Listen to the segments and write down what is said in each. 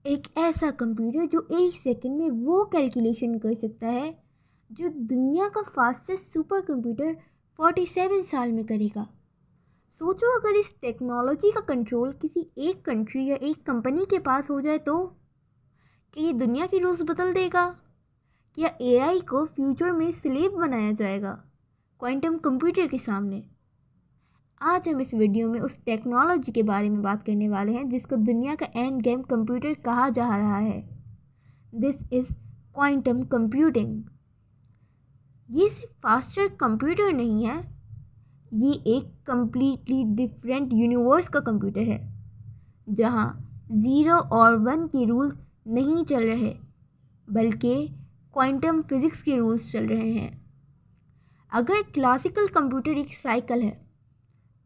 एक ऐसा कंप्यूटर जो एक सेकंड में वो कैलकुलेशन कर सकता है जो दुनिया का फास्टेस्ट सुपर कंप्यूटर 47 साल में करेगा। सोचो अगर इस टेक्नोलॉजी का कंट्रोल किसी एक कंट्री या एक कंपनी के पास हो जाए तो क्या ये दुनिया की रूल्स बदल देगा? क्या एआई को फ्यूचर में स्लेव बनाया जाएगा क्वांटम कंप्यूटर के सामने? आज हम इस वीडियो में उस टेक्नोलॉजी के बारे में बात करने वाले हैं जिसको दुनिया का एंड गेम कंप्यूटर कहा जा रहा है। This is quantum computing. ये सिर्फ फास्टर कंप्यूटर नहीं है, ये एक कम्प्लीटली डिफरेंट यूनिवर्स का कंप्यूटर है जहाँ 0 और 1 के रूल्स नहीं चल रहे बल्कि क्वांटम फिजिक्स के रूल्स चल रहे हैं। अगर क्लासिकल कंप्यूटर एक साइकिल है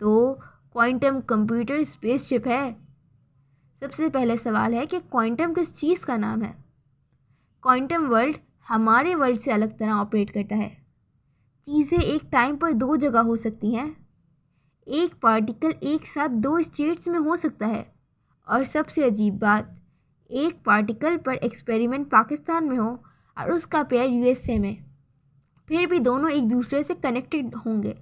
तो क्वांटम कंप्यूटर स्पेसशिप है। सबसे पहले सवाल है कि क्वांटम किस चीज़ का नाम है? क्वांटम वर्ल्ड हमारे वर्ल्ड से अलग तरह ऑपरेट करता है। चीज़ें एक टाइम पर दो जगह हो सकती हैं। एक पार्टिकल एक साथ दो स्टेट्स में हो सकता है और सबसे अजीब बात, एक पार्टिकल पर एक्सपेरिमेंट पाकिस्तान में हो और उसका पेयर यूएसए में, फिर भी दोनों एक दूसरे से कनेक्टेड होंगे।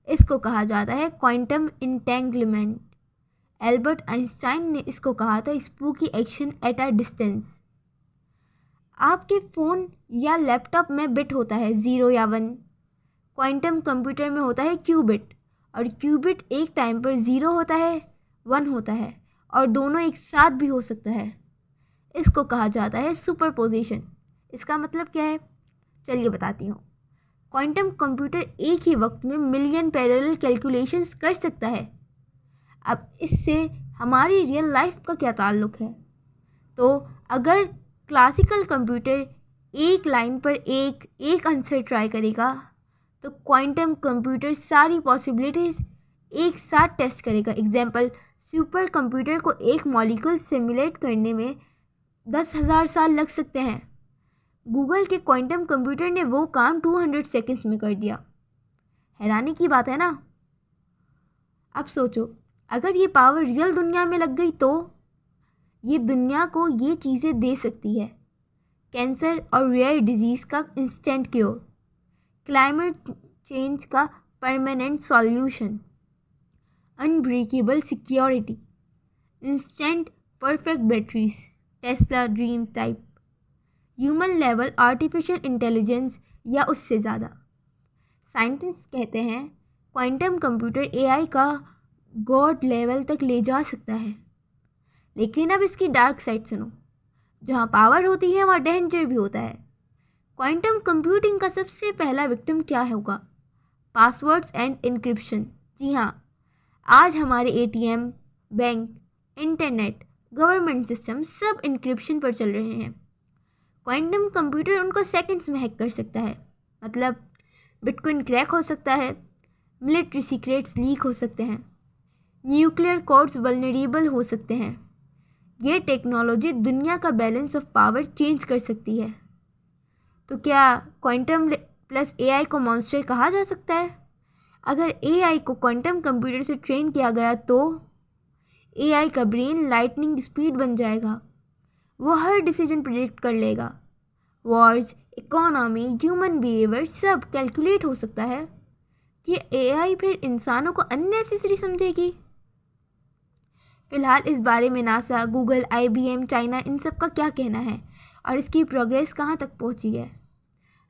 इसको कहा जाता है क्वांटम इंटेंगलमेंट। एल्बर्ट आइंस्टाइन ने इसको कहा था spooky action at a distance. आपके फ़ोन या लैपटॉप में बिट होता है 0 या 1। क्वांटम कंप्यूटर में होता है क्यूबिट, और क्यूबिट एक टाइम पर 0 होता है, 1 होता है और दोनों एक साथ भी हो सकता है। इसको कहा जाता है सुपरपोजिशन। इसका मतलब क्या है, चलिए बताती हूँ। क्वांटम कंप्यूटर एक ही वक्त में मिलियन पैरेलल कैलकुलेशंस कर सकता है। अब इससे हमारी रियल लाइफ का क्या ताल्लुक है? तो अगर क्लासिकल कंप्यूटर एक लाइन पर एक आंसर ट्राई करेगा तो क्वांटम कंप्यूटर सारी पॉसिबिलिटीज़ एक साथ टेस्ट करेगा। एग्जाम्पल, सुपर कंप्यूटर को एक मॉलिक्यूल सिमुलेट करने में 10,000 साल लग सकते हैं। गूगल के क्वांटम कंप्यूटर ने वो काम 200 सेकंड्स में कर दिया। हैरानी की बात है ना? अब सोचो, अगर ये पावर रियल दुनिया में लग गई तो ये दुनिया को ये चीज़ें दे सकती है। कैंसर और रेयर डिजीज़ का इंस्टेंट क्योर, क्लाइमेट चेंज का permanent solution, unbreakable security, instant perfect batteries, Tesla dream type, human level artificial intelligence या उससे ज़्यादा। साइंटिस्ट कहते हैं क्वांटम कंप्यूटर एआई का गॉड लेवल तक ले जा सकता है। लेकिन अब इसकी डार्क साइड सुनो। जहाँ पावर होती है वहाँ डेंजर भी होता है। क्वांटम कंप्यूटिंग का सबसे पहला विक्टिम क्या होगा? Passwords and encryption. जी हाँ, आज हमारे ATM, bank, internet, government system सब इनक्रिप्शन पर चल रहे हैं। क्वांटम कंप्यूटर उनको सेकंड्स में हैक कर सकता है। मतलब बिटकॉइन क्रैक हो सकता है, मिलिट्री सीक्रेट्स लीक हो सकते हैं, न्यूक्लियर कोड्स वल्नरेबल हो सकते हैं। ये टेक्नोलॉजी दुनिया का बैलेंस ऑफ पावर चेंज कर सकती है। तो क्या क्वांटम प्लस एआई को मॉन्स्टर कहा जा सकता है? अगर एआई को क्वांटम कंप्यूटर से ट्रेन किया गया तो एआई का ब्रेन लाइटनिंग स्पीड बन जाएगा। वो हर डिसीजन प्रिडिक्ट कर लेगा। वॉर्स, इकोनॉमी, ह्यूमन बिहेवियर सब कैलकुलेट हो सकता है। कि एआई फिर इंसानों को अननेसेसरी समझेगी? फिलहाल इस बारे में नासा, गूगल, आईबीएम, चाइना, इन सब का क्या कहना है और इसकी प्रोग्रेस कहाँ तक पहुँची है?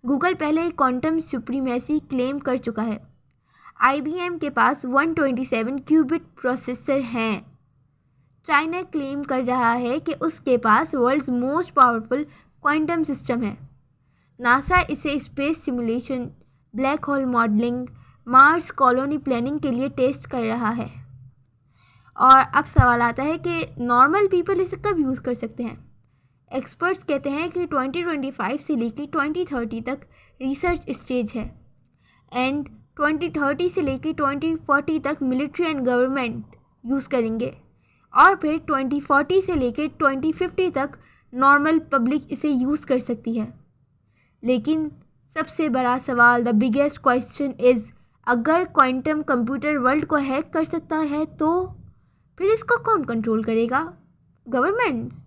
गूगल पहले ही क्वांटम सुप्रीमेसी क्लेम कर चुका है। आईबीएम के पास 127 क्यूबिट प्रोसेसर हैं। चाइना क्लेम कर रहा है कि उसके पास world's most powerful quantum system है। नासा इसे space simulation, black hole modelling, Mars colony planning के लिए टेस्ट कर रहा है। और अब सवाल आता है कि नॉर्मल पीपल इसे कब यूज़ कर सकते हैं? एक्सपर्ट्स कहते हैं कि 2025 से लेकर 2030 तक रिसर्च स्टेज है एंड 2030 से लेकर 2040 तक मिलिट्री एंड गवर्नमेंट यूज़ करेंगे और फिर 2040 से लेकर 2050 तक नॉर्मल पब्लिक इसे यूज़ कर सकती है। लेकिन सबसे बड़ा सवाल, द बिगेस्ट क्वेश्चन इज़, अगर क्वांटम कंप्यूटर वर्ल्ड को हैक कर सकता है तो फिर इसको कौन कंट्रोल करेगा? गवर्नमेंट्स?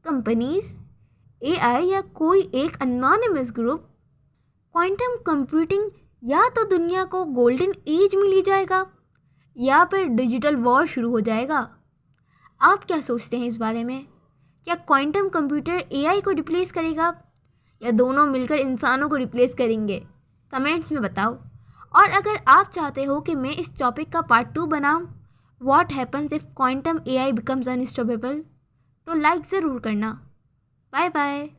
कंपनीज, एआई या कोई एक अनोनिमस ग्रुप? क्वांटम कंप्यूटिंग या तो दुनिया को गोल्डन एज में ले जाएगा या फिर डिजिटल वॉर शुरू हो जाएगा। आप क्या सोचते हैं इस बारे में? क्या क्वांटम कंप्यूटर एआई को रिप्लेस करेगा या दोनों मिलकर इंसानों को रिप्लेस करेंगे? कमेंट्स में बताओ। और अगर आप चाहते हो कि मैं इस टॉपिक का पार्ट 2 बनाऊं, what happens if quantum AI becomes unstoppable, तो लाइक ज़रूर करना। Bye bye.